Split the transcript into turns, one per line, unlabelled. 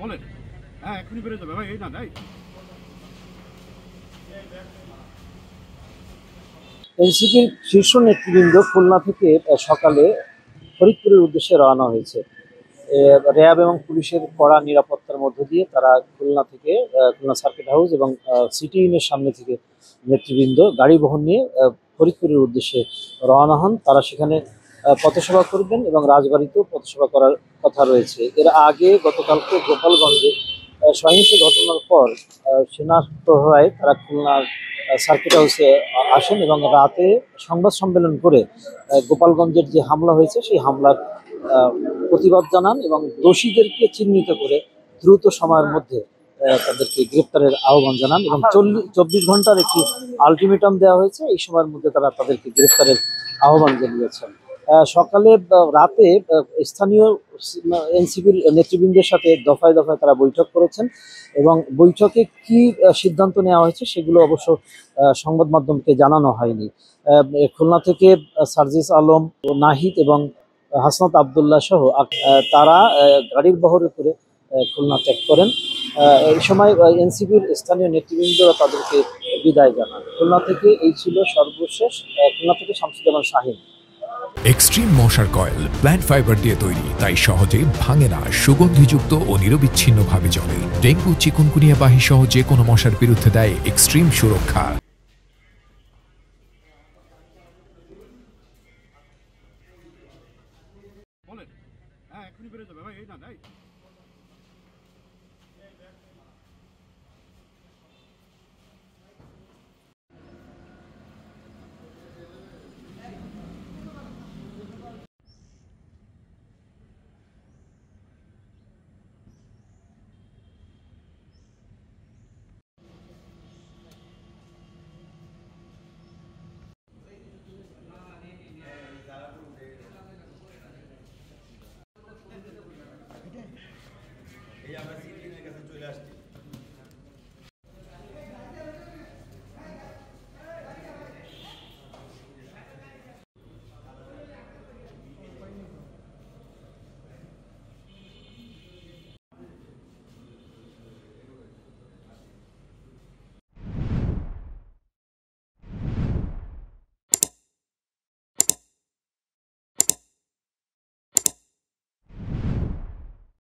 বলেন। হ্যাঁ, এখনই বেরোয় যাবে ভাই, এই না তাই।
এনসিপির শীর্ষ নেতৃবৃন্দ খুলনা থেকে সকালে ফরিদপুরের উদ্দেশ্যে রওনা হয়েছে। র্যাব এবং পুলিশের কড়া নিরাপত্তার মধ্য দিয়ে তারা খুলনা থেকে খুলনা সার্কিট হাউস এবং সিটি ইউনিয়নের সামনে থেকে নেতৃবৃন্দ গাড়ি বহন নিয়ে ফরিদপুরের উদ্দেশ্যে রওনা হন। তারা সেখানে পথসভা করবেন এবং রাজবাড়িতেও পথসভা করার কথা রয়েছে। এর আগে গতকালকে গোপালগঞ্জে সহিংস ঘটনার পর সেনা প্রহরায় তারা খুলনার সার্কিট হাউসে আসেন এবং রাতে সংবাদ সম্মেলন করে গোপালগঞ্জের যে হামলা হয়েছে সেই হামলার প্রতিবাদ জানান এবং দোষীদেরকে চিহ্নিত করে দ্রুত সময়ের মধ্যে তাদেরকে গ্রেপ্তারের আহ্বান জানান এবং 24 ঘন্টার একটি আলটিমেটাম দেওয়া হয়েছে। এই সময়ের মধ্যে তারা তাদেরকে গ্রেপ্তারের আহ্বান জানিয়েছেন। সকালে রাতে স্থানীয় এনসিপির নেতৃবৃন্দের সাথে দফায় দফায় তারা বৈঠক করেছেন এবং বৈঠকে কি সিদ্ধান্ত নেওয়া হয়েছে সেগুলো অবশ্য সংবাদ মাধ্যমকে জানানো হয়নি। খুলনা থেকে সার্জিস আলম, নাহিদ এবং হাসনাত আবদুল্লাহ সহ তারা গাড়ির বহরে করে খুলনা ত্যাগ করেন। এই সময় এনসিপির স্থানীয় নেতৃবৃন্দরা তাদেরকে বিদায় জানান। খুলনা থেকে এই ছিল সর্বশেষ। খুলনা থেকে শামসুজ্জামান শাহীন।
এক্সট্রিম মশার কয়েল প্ল্যান্ট ফাইবার দিয়ে তৈরি, তাই সহজে ভাঙে না, সুগন্ধিযুক্ত ও নিরবিচ্ছিন্নভাবে জ্বলে। ডেঙ্গু, চিকুনগুনিয়া বাহি সহ যে কোনো মশার বিরুদ্ধে দেয় এক্সট্রিম সুরক্ষা।
বলেন। হ্যাঁ, এখনই বেরোয় যাবে ভাই, এই না তাই।